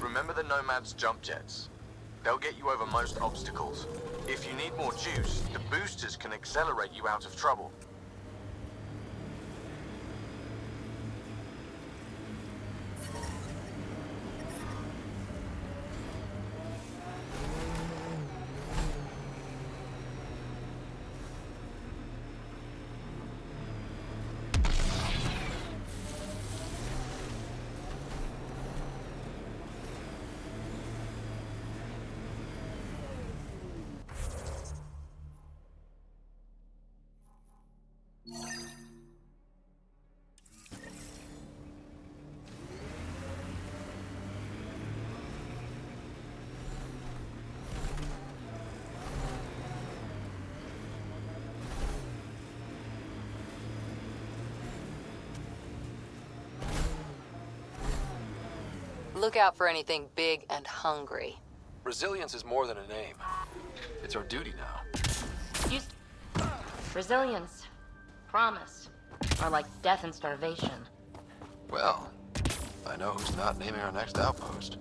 Remember the Nomad's jump jets? They'll get you over most obstacles. If you need more juice, the boosters can accelerate you out of trouble. Look out for anything big and hungry. Resilience is more than a name. It's our duty now. Resilience, promise, are like death and starvation. Well, I know who's not naming our next outpost.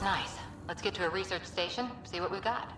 Nice. Let's get to a research station, see what we got.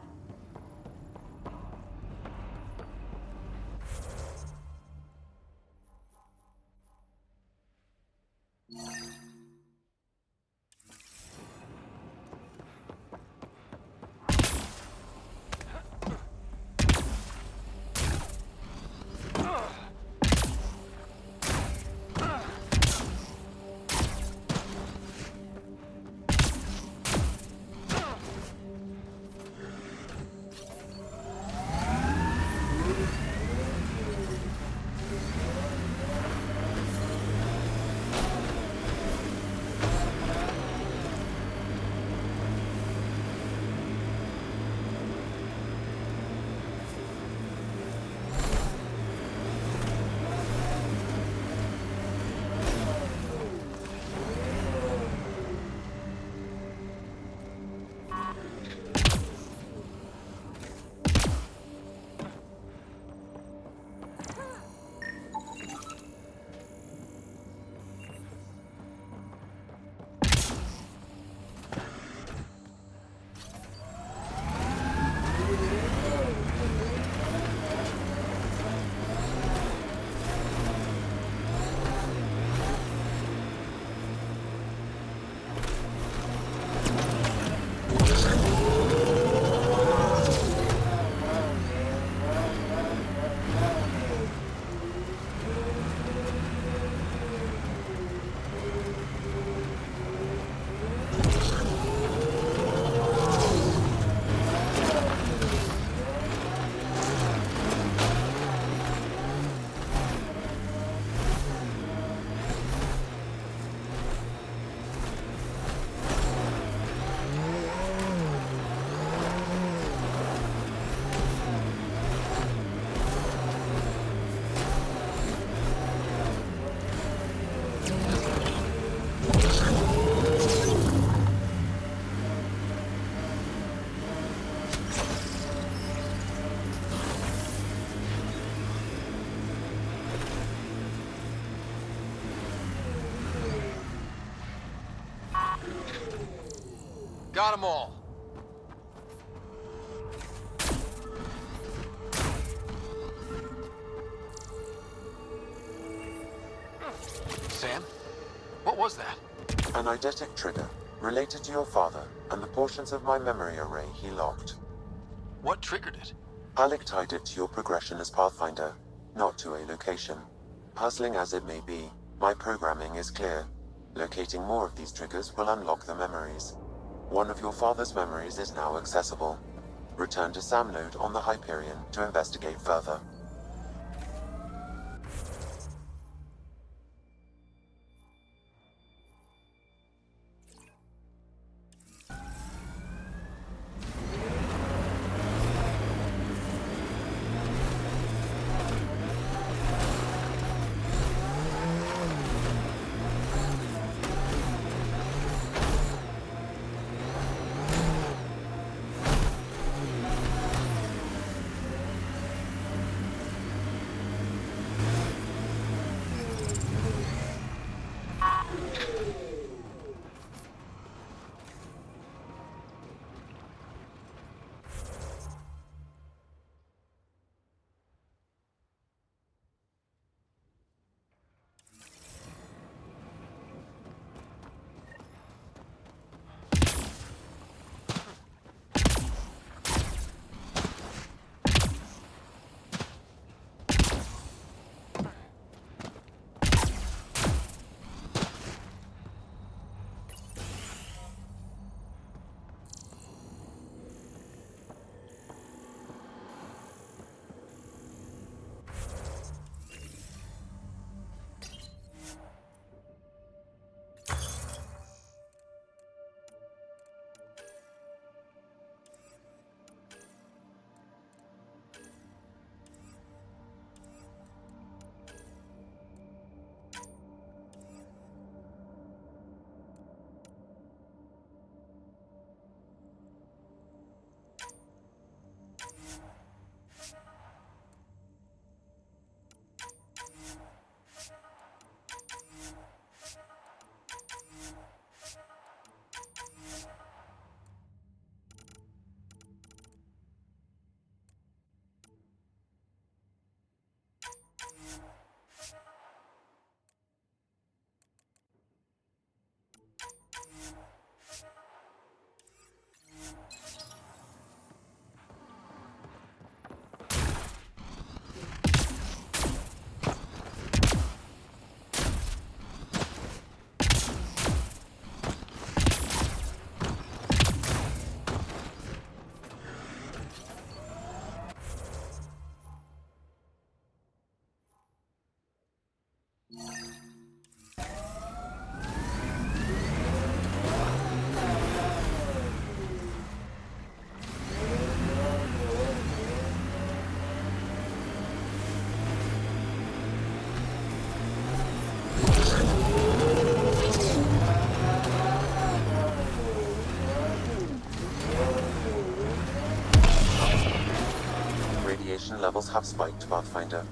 Got them all. Sam? What was that? An eidetic trigger, related to your father, and the portions of my memory array he locked. What triggered it? Alec tied it to your progression as Pathfinder, not to a location. Puzzling as it may be, my programming is clear. Locating more of these triggers will unlock the memories. One of your father's memories is now accessible. Return to Sam Node on the Hyperion to investigate further. Radiation levels have spiked, Pathfinder.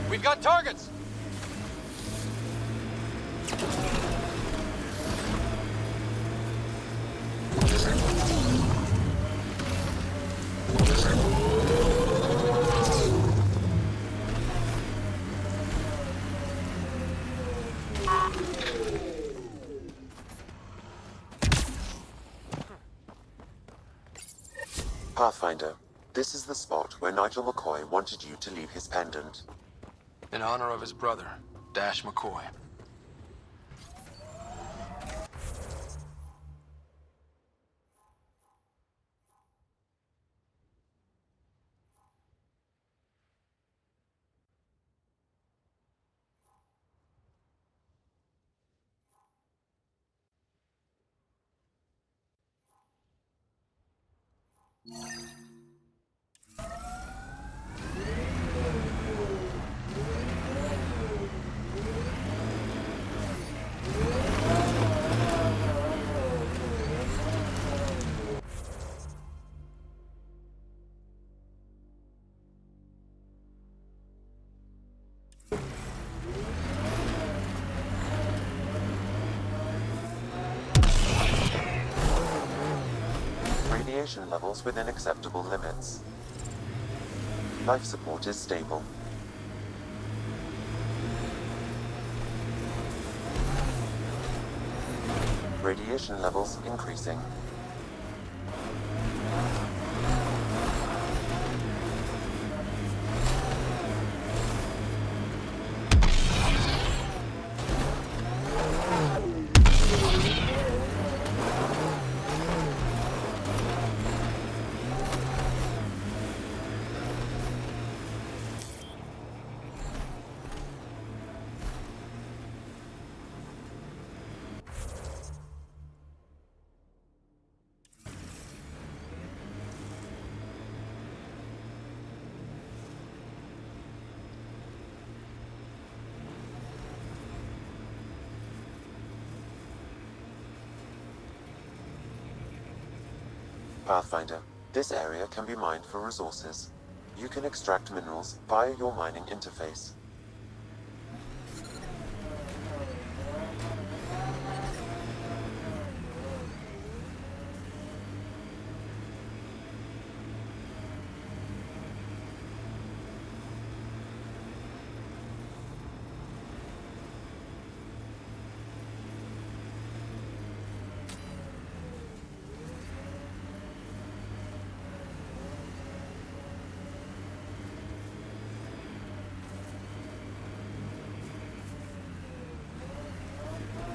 We've got targets! Pathfinder, this is the spot where Nigel McCoy wanted you to leave his pendant. In honor of his brother, Dash McCoy. Radiation levels within acceptable limits. Life support is stable. Radiation levels increasing. Pathfinder, this area can be mined for resources. You can extract minerals via your mining interface.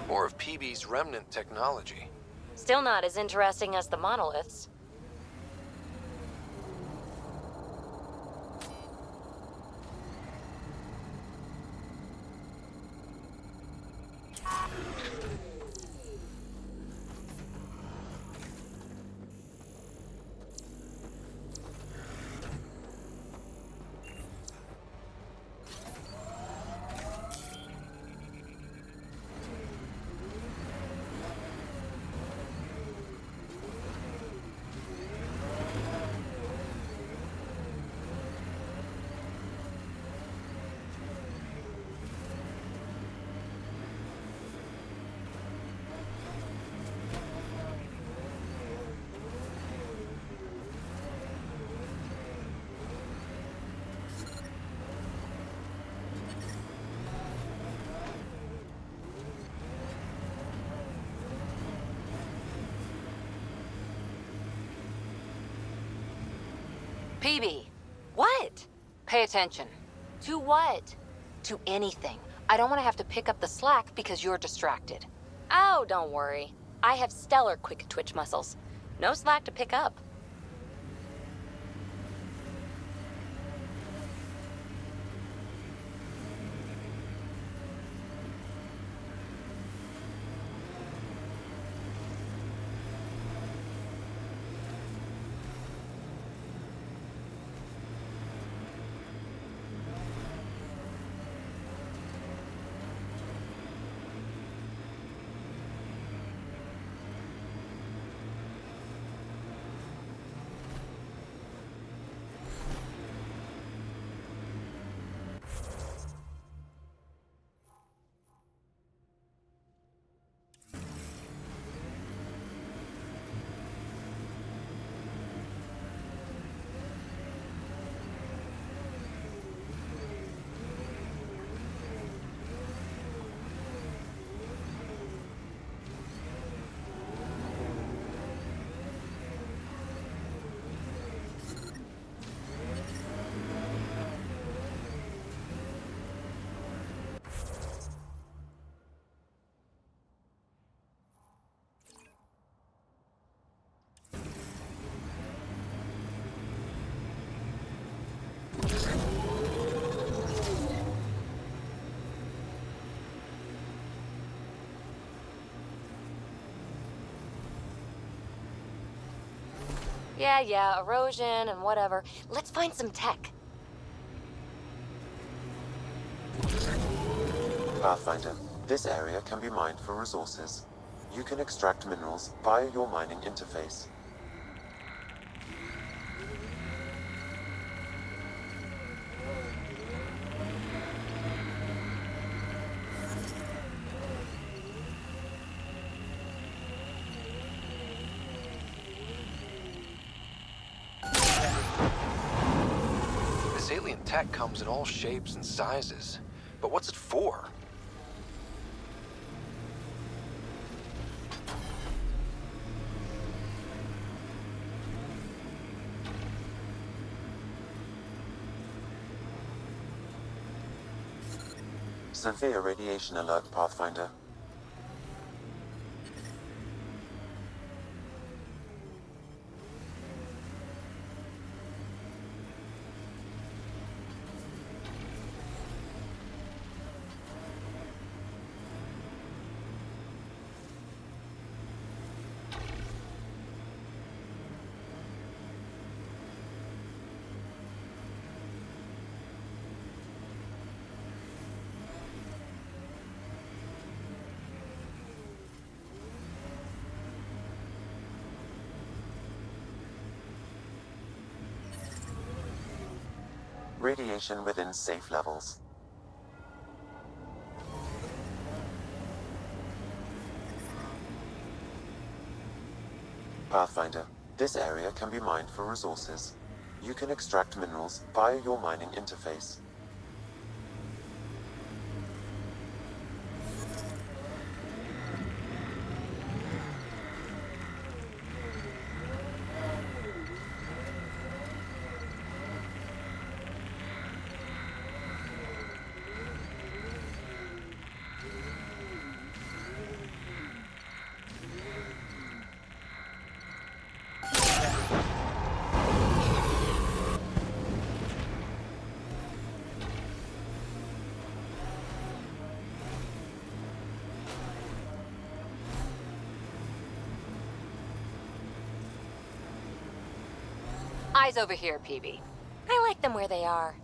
More of PB's remnant technology. Still not as interesting as the monoliths. PB, What? pay attention. To what? To anything. I don't want to have to pick up the slack because you're distracted. Oh, don't worry. I have stellar quick twitch muscles. No slack to pick up. Yeah, erosion and whatever. Let's find some tech. Pathfinder, this area can be mined for resources. You can extract minerals via your mining interface. alien tech comes in all shapes and sizes. But what's it for? Severe radiation alert, Pathfinder. Radiation within safe levels. Pathfinder, this area can be mined for resources. You can extract minerals via your mining interface. Eyes over here, PB. I like them where they are.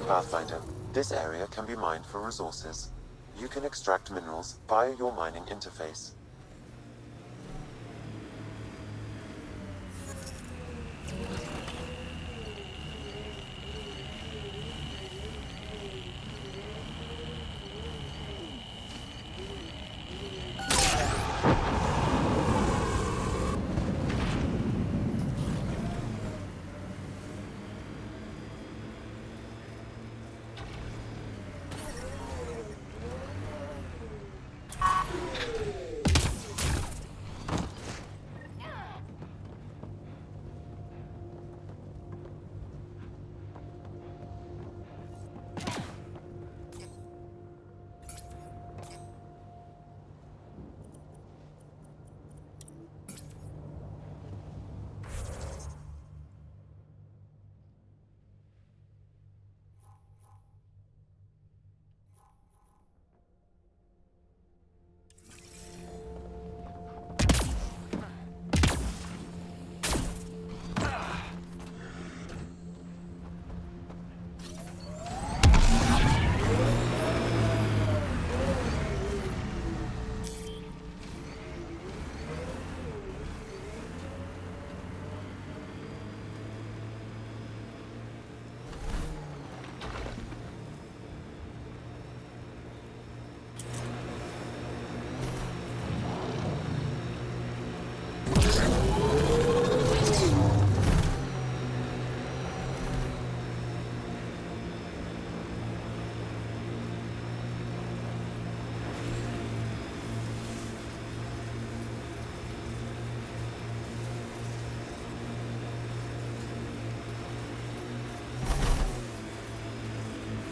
Pathfinder, this area can be mined for resources. You can extract minerals via your mining interface.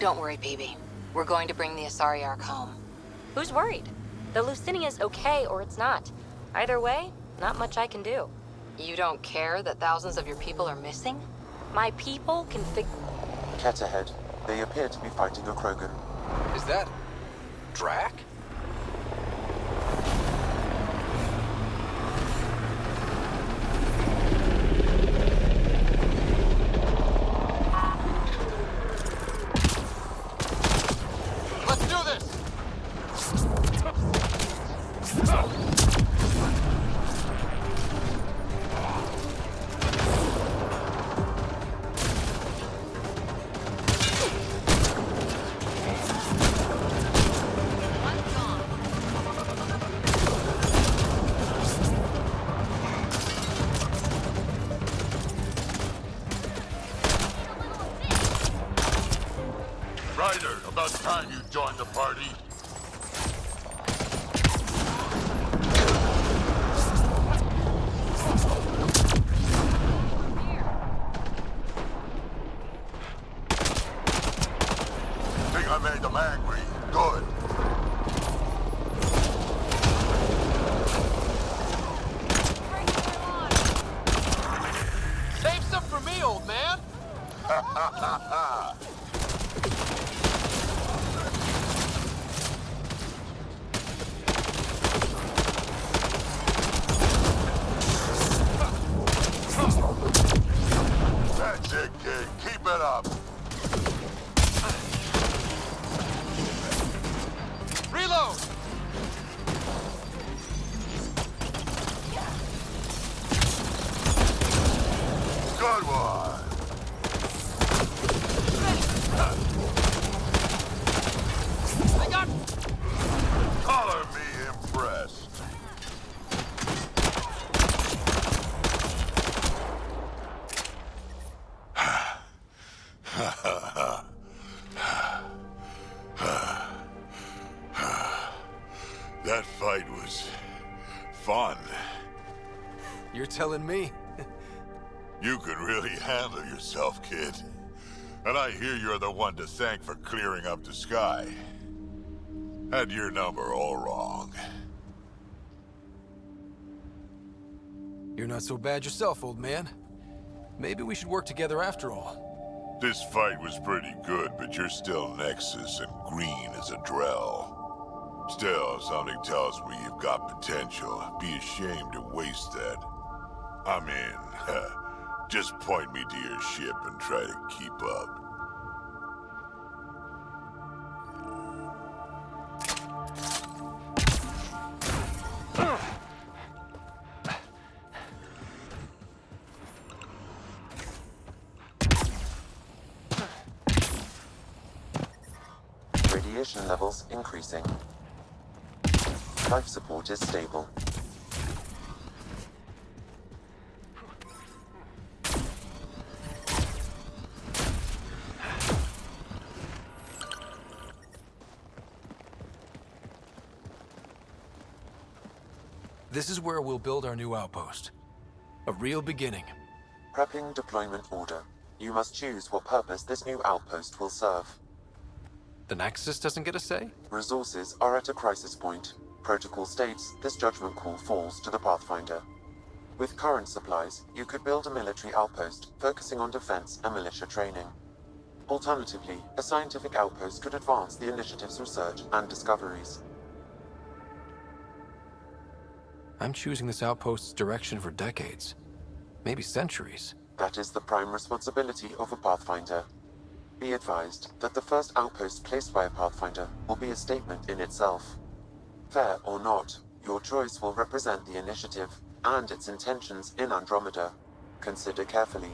Don't worry, BB. We're going to bring the Asari Ark home. Who's worried? The Lucinia's okay or it's not. Either way, not much I can do. You don't care that thousands of your people are missing? My people can Ket ahead. They appear to be fighting a Krogan. Is that... Drac? Let's do this! Ryder, about time you joined the party. Think I made them angry. Good. Save some for me, old man! That's it, kid. Keep it up. Reload! Good one. I got... Color me impressed. That fight was fun. You're telling me? You could really handle yourself, kid. And I hear you're the one to thank for clearing up the sky. Had your number all wrong. You're not so bad yourself, old man. Maybe we should work together after all. This fight was pretty good, but you're still Nexus and green as a Drell. Still, something tells me you've got potential. Be ashamed to waste that. I mean, just point me to your ship and try to keep up. Radiation levels increasing. Life support is stable. This is where we'll build our new outpost. A real beginning. Prepping deployment order. You must choose what purpose this new outpost will serve. The Nexus doesn't get a say? Resources are at a crisis point. Protocol states this judgment call falls to the Pathfinder. With current supplies, you could build a military outpost focusing on defense and militia training. Alternatively, a scientific outpost could advance the initiative's research and discoveries. I'm choosing this outpost's direction for decades. Maybe centuries. That is the prime responsibility of a Pathfinder. Be advised that the first outpost placed by a Pathfinder will be a statement in itself. Fair or not, your choice will represent the initiative and its intentions in Andromeda. Consider carefully.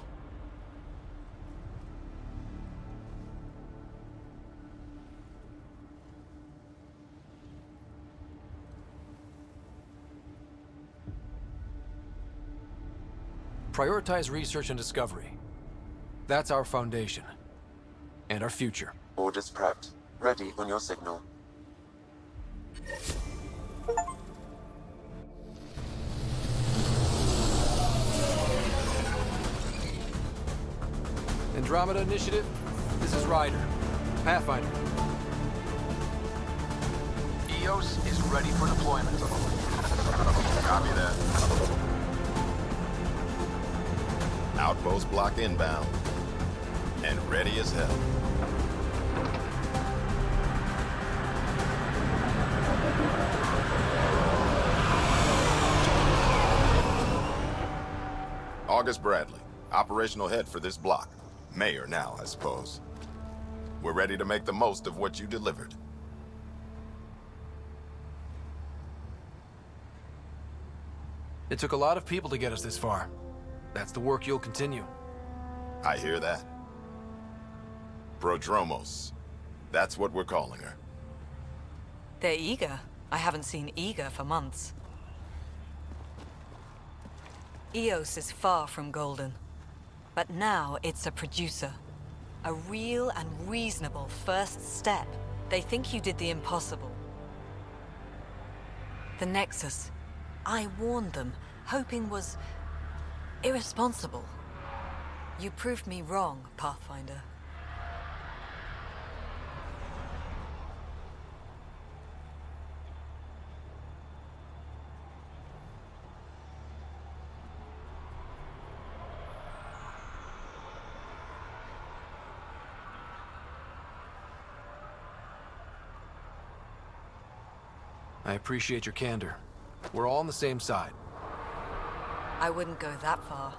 Prioritize research and discovery. That's our foundation. And our future. Orders prepped. Ready on your signal. Andromeda Initiative, this is Ryder. Pathfinder. EOS is ready for deployment. Copy that. Outpost block inbound. And ready as hell. August Bradley, operational head for this block. Mayor now, I suppose. We're ready to make the most of what you delivered. It took a lot of people to get us this far. That's the work you'll continue. I hear that. Prodromos. That's what we're calling her. They're eager. I haven't seen eager for months. EOS is far from golden. But now it's a producer. A real and reasonable first step. They think you did the impossible. The Nexus. I warned them, hoping was irresponsible. You proved me wrong, Pathfinder. I appreciate your candor. We're all on the same side. I wouldn't go that far.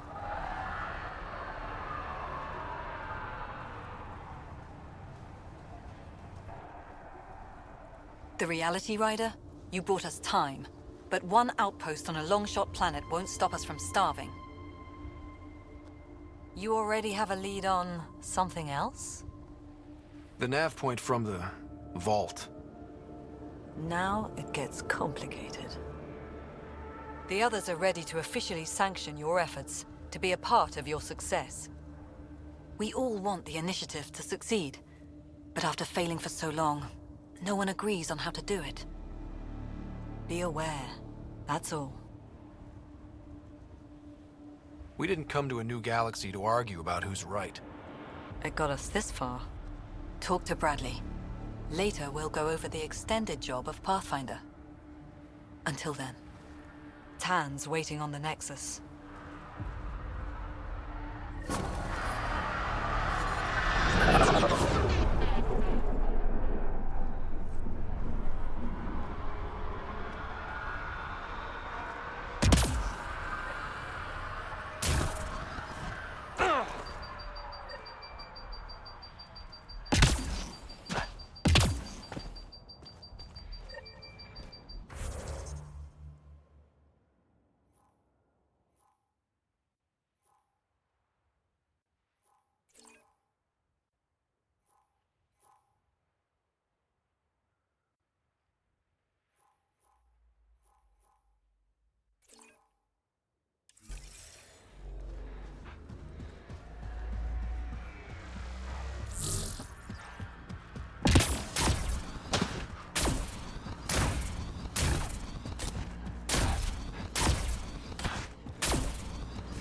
The Reality Rider? You brought us time. But one outpost on a long-shot planet won't stop us from starving. You already have a lead on something else? The nav point from the vault. Now it gets complicated. The others are ready to officially sanction your efforts, to be a part of your success. We all want the initiative to succeed, but after failing for so long, no one agrees on how to do it. Be aware, that's all. We didn't come to a new galaxy to argue about who's right. It got us this far. Talk to Bradley. Later, we'll go over the extended job of Pathfinder. Until then, Tan's waiting on the Nexus.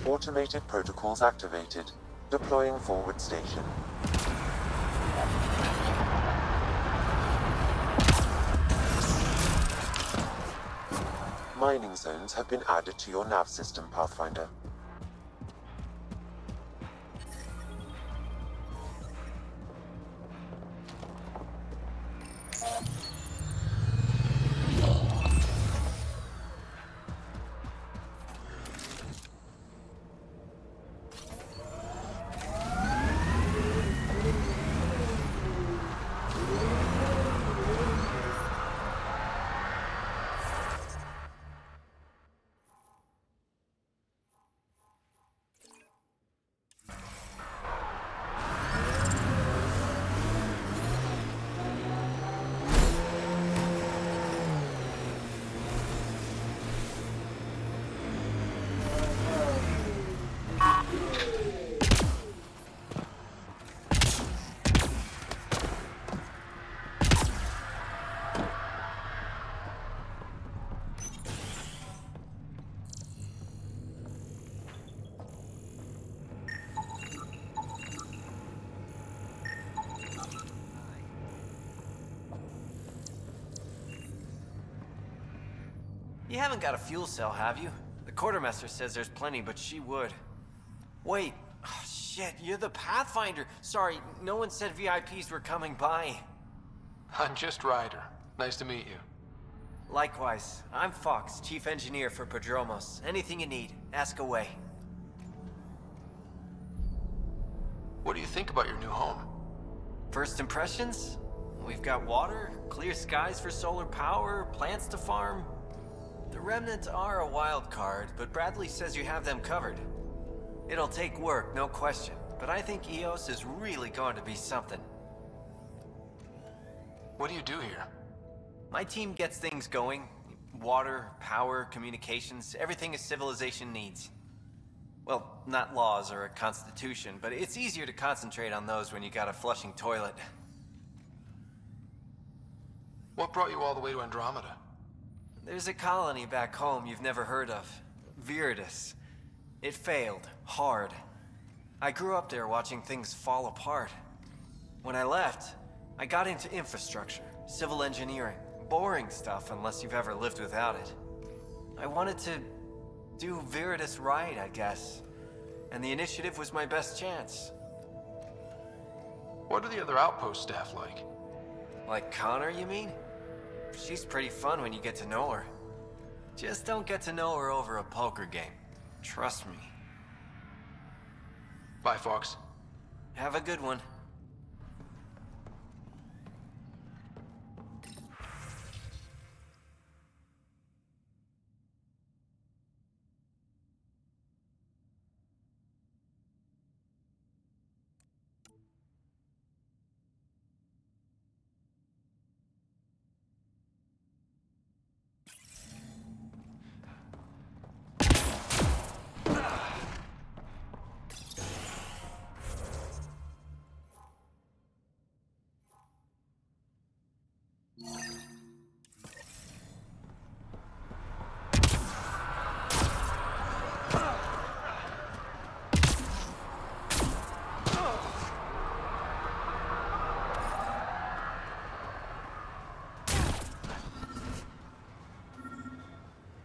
Automated protocols activated. Deploying forward station. Mining zones have been added to your nav system, Pathfinder. You haven't got a fuel cell, have you? The quartermaster says there's plenty, but she would. Wait. Oh, shit, you're the Pathfinder. Sorry, no one said VIPs were coming by. I'm just Ryder. Nice to meet you. Likewise. I'm Fox, Chief Engineer for Prodromos. Anything you need, ask away. What do you think about your new home? First impressions? We've got water, clear skies for solar power, plants to farm. The Remnants are a wild card, but Bradley says you have them covered. It'll take work, no question, but I think EOS is really going to be something. What do you do here? My team gets things going. Water, power, communications, everything a civilization needs. Well, not laws or a constitution, but it's easier to concentrate on those when you got a flushing toilet. What brought you all the way to Andromeda? There's a colony back home you've never heard of. Viridis. It failed. Hard. I grew up there watching things fall apart. When I left, I got into infrastructure, civil engineering. Boring stuff unless you've ever lived without it. I wanted to do Viridis right, I guess. And the initiative was my best chance. What are the other outpost staff like? Like Connor, you mean? She's pretty fun when you get to know her. Just don't get to know her over a poker game. Trust me. Bye, Fox. Have a good one.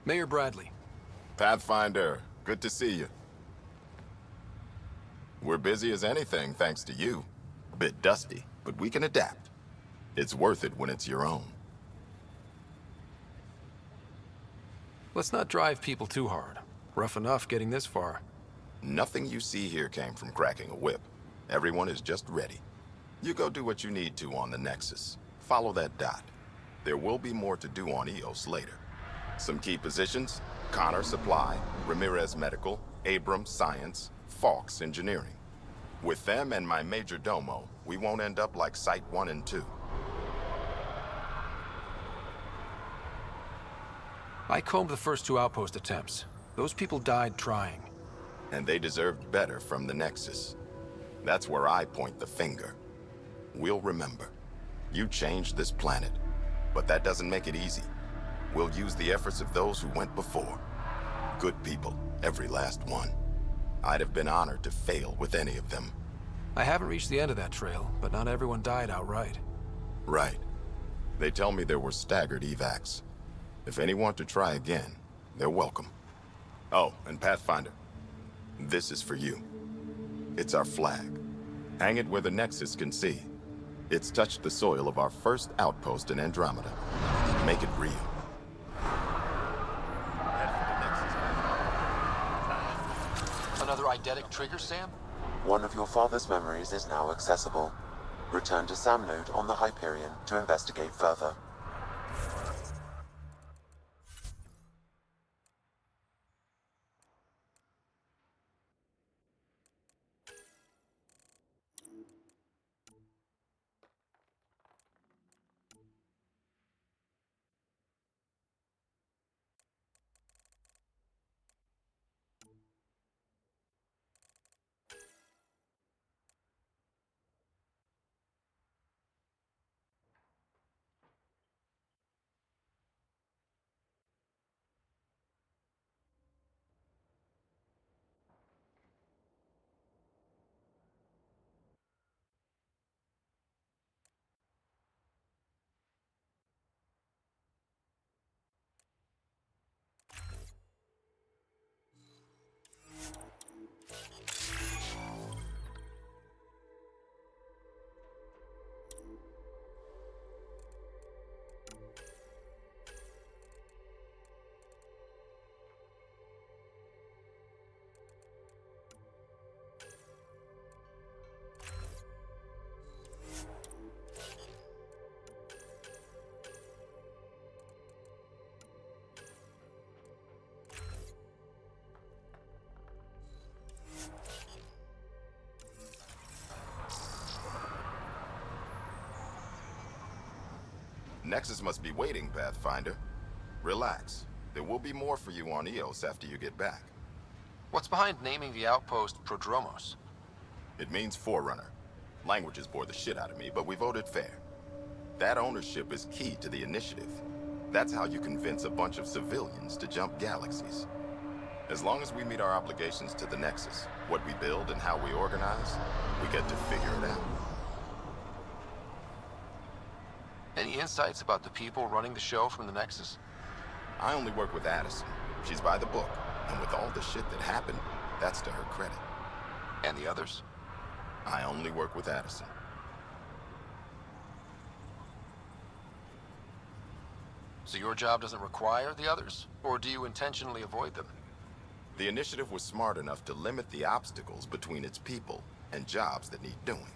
Mayor Bradley. Pathfinder, good to see you. We're busy as anything, thanks to you. A bit dusty, but we can adapt. It's worth it when it's your own. Let's not drive people too hard. Rough enough getting this far. Nothing you see here came from cracking a whip. Everyone is just ready. You go do what you need to on the Nexus. Follow that dot. There will be more to do on EOS later. Some key positions: Connor Supply, Ramirez Medical, Abrams Science, Fawkes Engineering. With them and my major domo, we won't end up like Site 1 and 2. I combed the first 2 outpost attempts. Those people died trying. And they deserved better from the Nexus. That's where I point the finger. We'll remember. You changed this planet, but that doesn't make it easy. We'll use the efforts of those who went before. Good people, every last one. I'd have been honored to fail with any of them. I haven't reached the end of that trail, but not everyone died outright. Right. They tell me there were staggered evacs. If any want to try again, they're welcome. Oh, and Pathfinder, this is for you. It's our flag. Hang it where the Nexus can see. It's touched the soil of our first outpost in Andromeda. Make it real. Another eidetic trigger, Sam? One of your father's memories is now accessible. Return to Sam Node on the Hyperion to investigate further. Nexus must be waiting, Pathfinder. Relax. There will be more for you on Eos after you get back. What's behind naming the outpost Prodromos? It means Forerunner. Languages bore the shit out of me, but we voted fair. That ownership is key to the initiative. That's how you convince a bunch of civilians to jump galaxies. As long as we meet our obligations to the Nexus, what we build and how we organize, we get to figure it out. Any insights about the people running the show from the Nexus? I only work with Addison. She's by the book, and with all the shit that happened, that's to her credit. And the others? I only work with Addison. So your job doesn't require the others? Or do you intentionally avoid them? The initiative was smart enough to limit the obstacles between its people and jobs that need doing.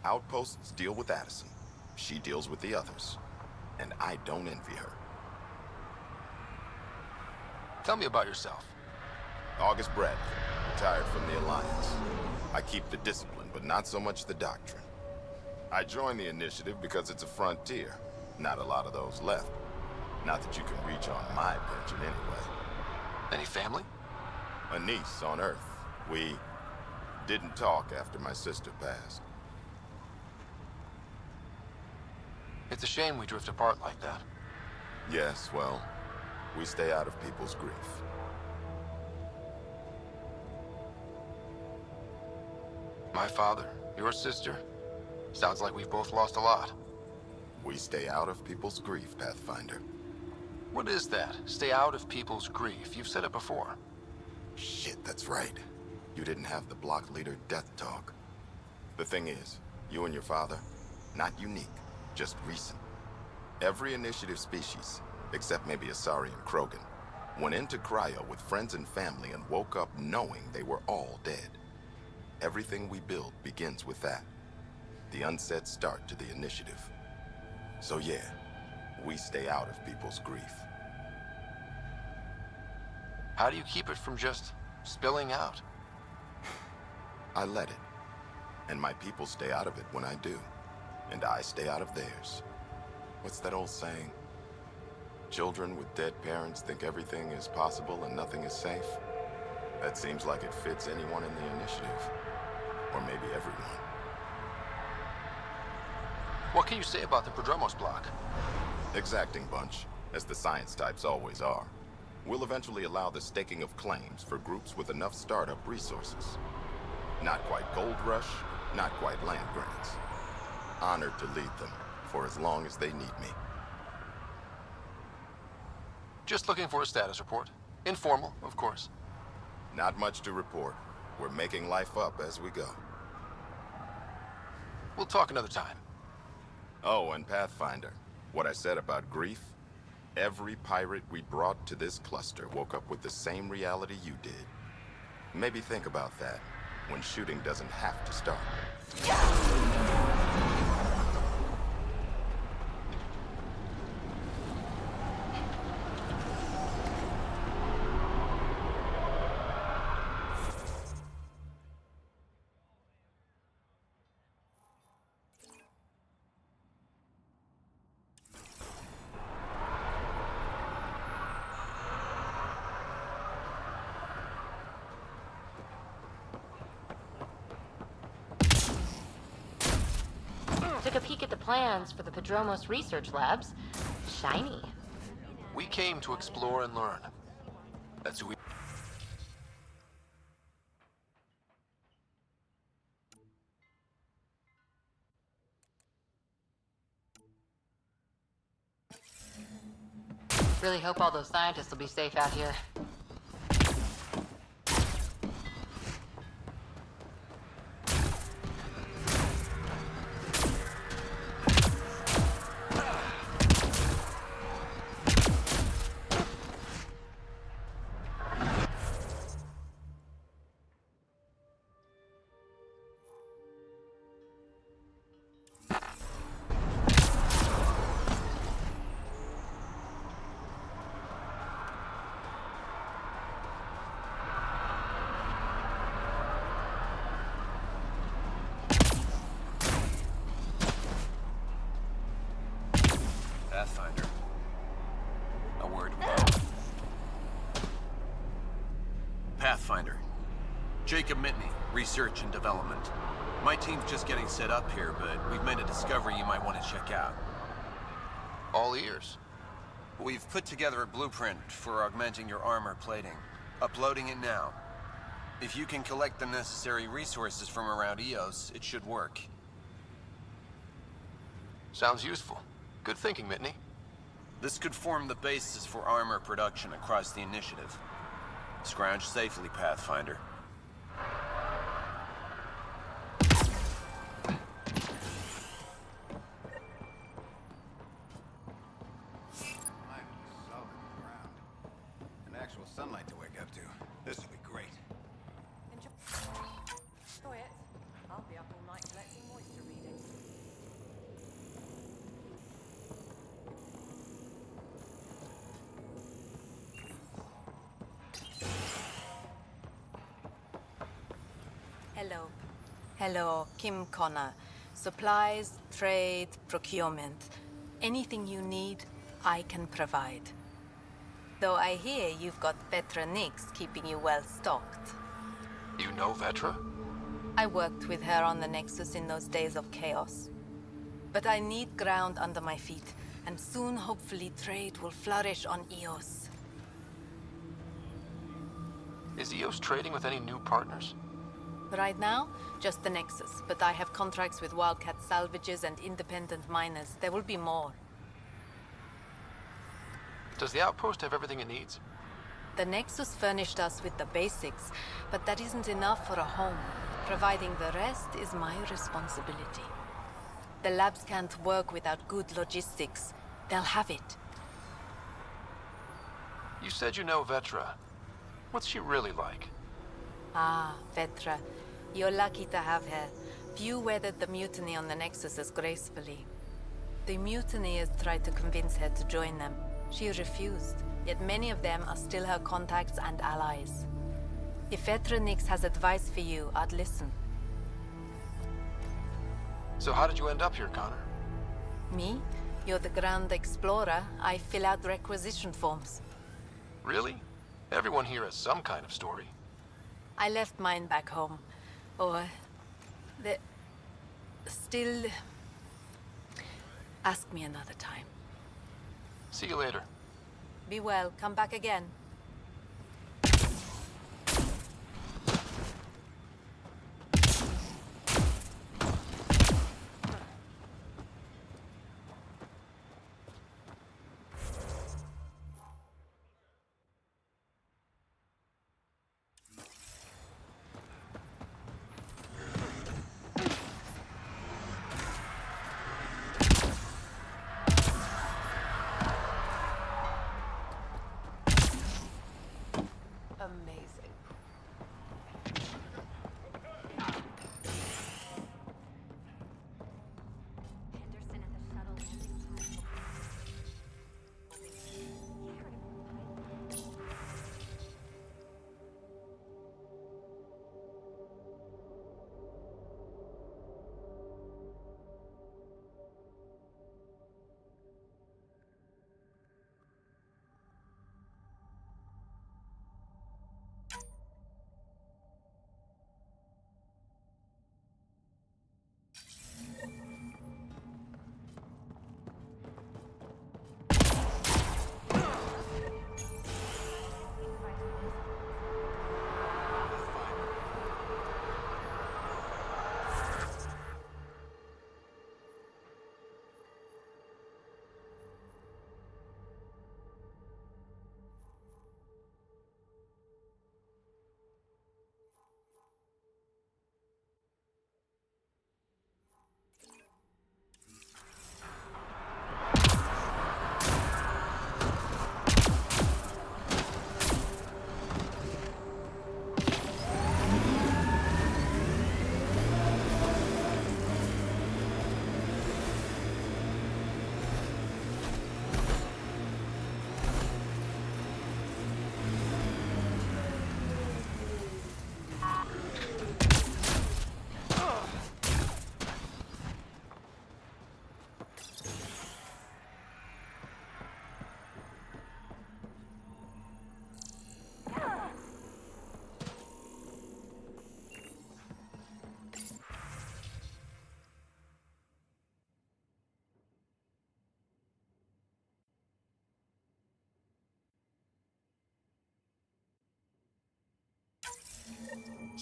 Outposts deal with Addison. She deals with the others. And I don't envy her. Tell me about yourself. August Bradley, retired from the Alliance. I keep the discipline, but not so much the doctrine. I joined the initiative because it's a frontier. Not a lot of those left. Not that you can reach on my pension anyway. Any family? A niece on Earth. We didn't talk after my sister passed. It's a shame we drift apart like that. Yes, well, we stay out of people's grief. My father, your sister. Sounds like we've both lost a lot. We stay out of people's grief, Pathfinder. What is that? Stay out of people's grief. You've said it before. Shit, that's right. You didn't have the block leader death talk. The thing is, you and your father, not unique, just recent. Every initiative species, except maybe Asari and Krogan, went into cryo with friends and family and woke up knowing they were all dead. Everything we build begins with that. The unsaid start to the initiative. So yeah, we stay out of people's grief. How do you keep it from just spilling out? I let it. And my people stay out of it when I do. And I stay out of theirs. What's that old saying? Children with dead parents think everything is possible and nothing is safe. That seems like it fits anyone in the initiative. Or maybe everyone. What can you say about the Prodromos block? Exacting bunch, as the science types always are. We'll eventually allow the staking of claims for groups with enough startup resources. Not quite gold rush, not quite land grants. Honored to lead them for as long as they need me. Just looking for a status report. Informal, of course. Not much to report. We're making life up as we go. We'll talk another time. Oh, and Pathfinder, what I said about grief, every pirate we brought to this cluster woke up with the same reality you did. Maybe think about that when shooting doesn't have to start. Took a peek at the plans for the Prodromos research labs. Shiny. We came to explore and learn. That's who we... Really hope all those scientists will be safe out here. Pathfinder. Jacob Mitney, Research and Development. My team's just getting set up here, but we've made a discovery you might want to check out. All ears. We've put together a blueprint for augmenting your armor plating. Uploading it now. If you can collect the necessary resources from around Eos, it should work. Sounds useful. Good thinking, Mitney. This could form the basis for armor production across the initiative. Scrounge safely, Pathfinder. Actual sunlight to wake up to. This will be great. Enjoy it. I'll be up all night collecting moisture readings. Hello. Hello, Kim Connor. Supplies, trade, procurement. Anything you need, I can provide. Though I hear you've got Vetra Nix keeping you well stocked. You know Vetra? I worked with her on the Nexus in those days of chaos. But I need ground under my feet, and soon hopefully trade will flourish on Eos. Is Eos trading with any new partners? Right now, just the Nexus, but I have contracts with Wildcat salvages and independent miners. There will be more. Does the outpost have everything it needs? The Nexus furnished us with the basics, but that isn't enough for a home. Providing the rest is my responsibility. The labs can't work without good logistics. They'll have it. You said you know Vetra. What's she really like? Ah, Vetra. You're lucky to have her. Few weathered the mutiny on the Nexus as gracefully. The mutineers tried to convince her to join them. She refused, yet many of them are still her contacts and allies. If Vetra Nix has advice for you, I'd listen. So how did you end up here, Connor? Me? You're the Grand Explorer. I fill out requisition forms. Really? Everyone here has some kind of story. I left mine back home. Or... the... still... Ask me another time. See you later. Be well. Come back again.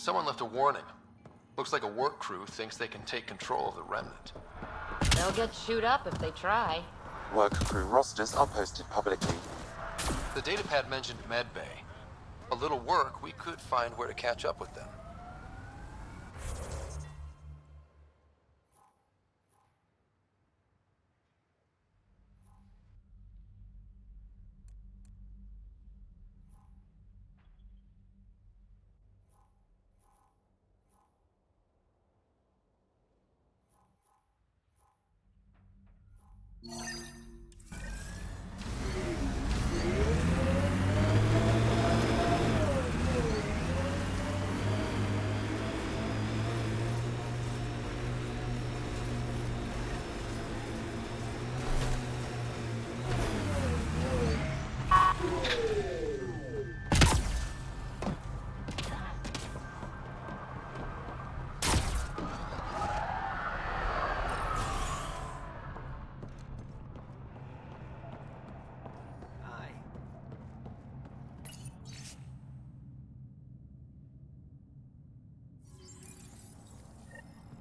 Someone left a warning. Looks like a work crew thinks they can take control of the remnant. They'll get chewed up if they try. Work crew rosters are posted publicly. The datapad mentioned medbay. A little work, we could find where to catch up with them.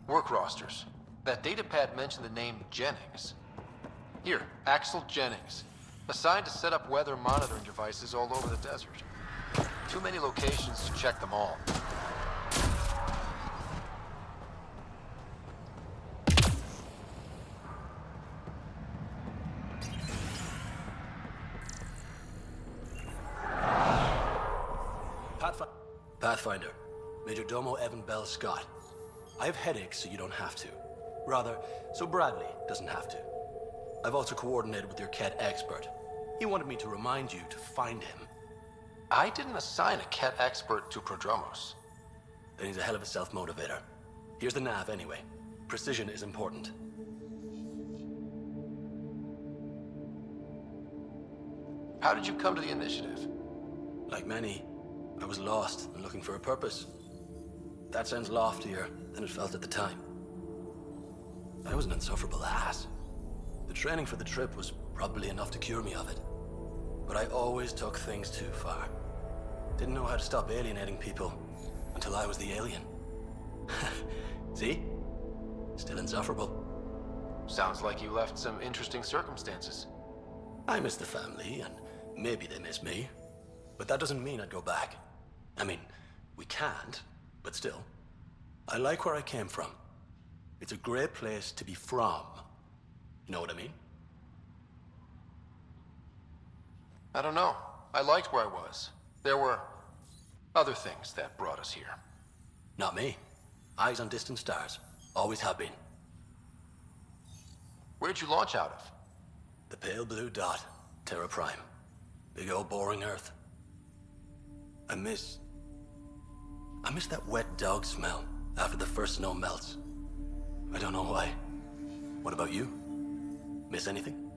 Work rosters. That datapad mentioned the name Jennings. Here, Axel Jennings. Assigned to set up weather monitoring devices all over the desert. Too many locations to check them all. Pathfinder, Major Domo Evan Bell Scott. I have headaches, so you don't have to. Rather, so Bradley doesn't have to. I've also coordinated with your Ket expert. He wanted me to remind you to find him. I didn't assign a Ket expert to Prodromos. Then he's a hell of a self-motivator. Here's the nav anyway. Precision is important. How did you come to the initiative? Like many, I was lost and looking for a purpose. That sounds loftier than it felt at the time. I was an insufferable ass. The training for the trip was probably enough to cure me of it. But I always took things too far. Didn't know how to stop alienating people until I was the alien. See? Still insufferable. Sounds like you left some interesting circumstances. I miss the family, and maybe they miss me. But that doesn't mean I'd go back. I mean, we can't. But still, I like where I came from. It's a great place to be from. You know what I mean? I don't know. I liked where I was. There were other things that brought us here. Not me. Eyes on distant stars. Always have been. Where'd you launch out of? The pale blue dot. Terra Prime. Big old boring Earth. I miss that wet dog smell after the first snow melts. I don't know why. What about you? Miss anything?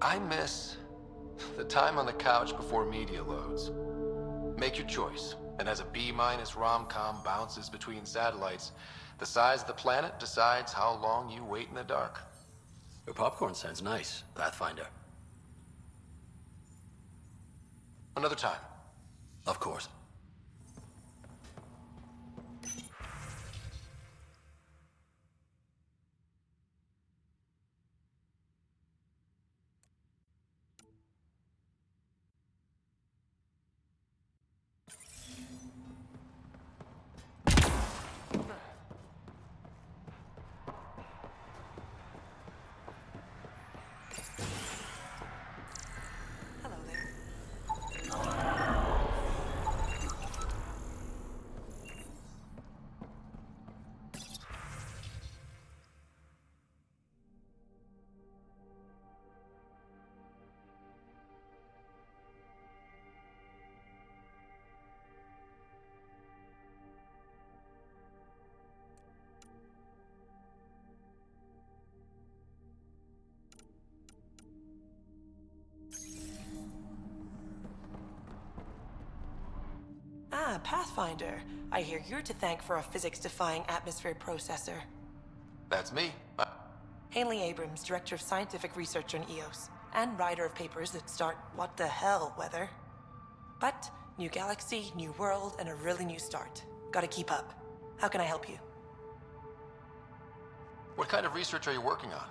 I miss the time on the couch before media loads. Make your choice, and as a B-minus rom-com bounces between satellites, the size of the planet decides how long you wait in the dark. Your popcorn sounds nice, Pathfinder. Another time. Of course. Ah, Pathfinder. I hear you're to thank for a physics-defying atmosphere processor. That's me. Haley Abrams, Director of Scientific Research on EOS. and writer of papers that start what the hell weather. But new galaxy, new world, and a really new start. Gotta keep up. How can I help you? What kind of research are you working on?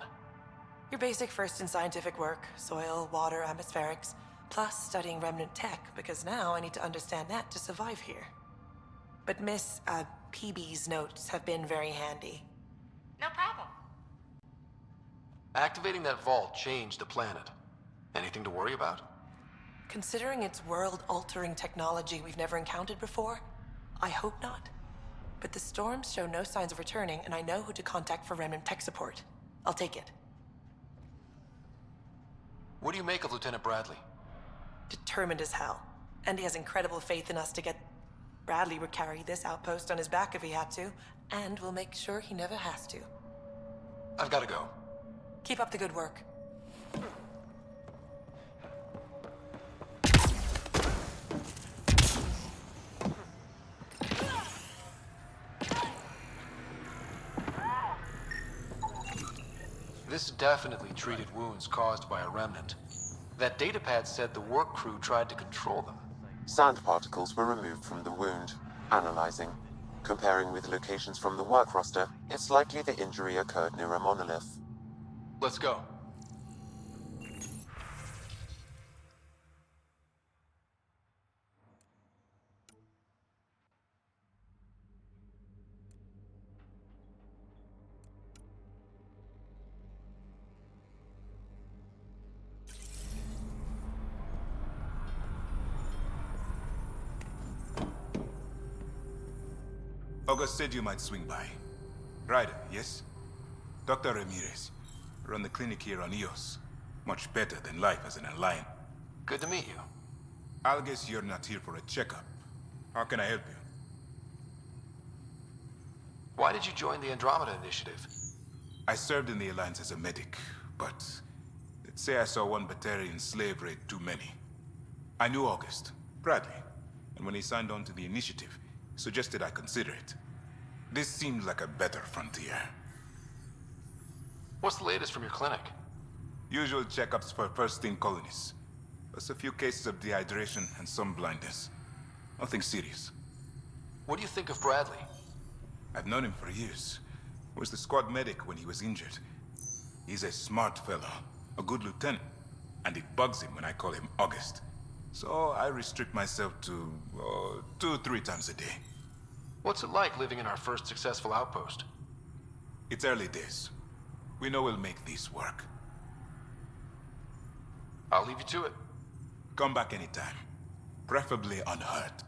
Your basic first in scientific work, soil, water, atmospherics, plus studying remnant tech, because now I need to understand that to survive here. But Miss, PB's notes have been very handy. No problem. Activating that vault changed the planet. Anything to worry about? Considering it's world-altering technology we've never encountered before, I hope not. But the storms show no signs of returning, and I know who to contact for remnant tech support. I'll take it. What do you make of Lieutenant Bradley? Determined as hell. And he has incredible faith in us to get... Bradley would carry this outpost on his back if he had to, and we'll make sure he never has to. I've got to go. Keep up the good work. This definitely treated wounds caused by a remnant. That datapad said the work crew tried to control them. Sand particles were removed from the wound. Analyzing. Comparing with locations from the work roster, it's likely the injury occurred near a monolith. Let's go. August said you might swing by. Ryder, yes? Dr. Ramirez. Run the clinic here on Eos. Much better than life as an Alliant. Good to meet you. I'll guess you're not here for a checkup. How can I help you? Why did you join the Andromeda Initiative? I served in the Alliance as a medic, but let's say I saw one Batarian slave raid too many. I knew August, Bradley, and when he signed on to the initiative, suggested I consider it. This seemed like a better frontier. What's the latest from your clinic? Usual checkups for first-in colonists. Plus a few cases of dehydration and some blindness. Nothing serious. What do you think of Bradley? I've known him for years. Was the squad medic when he was injured. He's a smart fellow, a good lieutenant, and it bugs him when I call him August. So I restrict myself to 2-3 times a day. What's it like living in our first successful outpost? It's early days. We know we'll make this work. I'll leave you to it. Come back anytime. Preferably unhurt.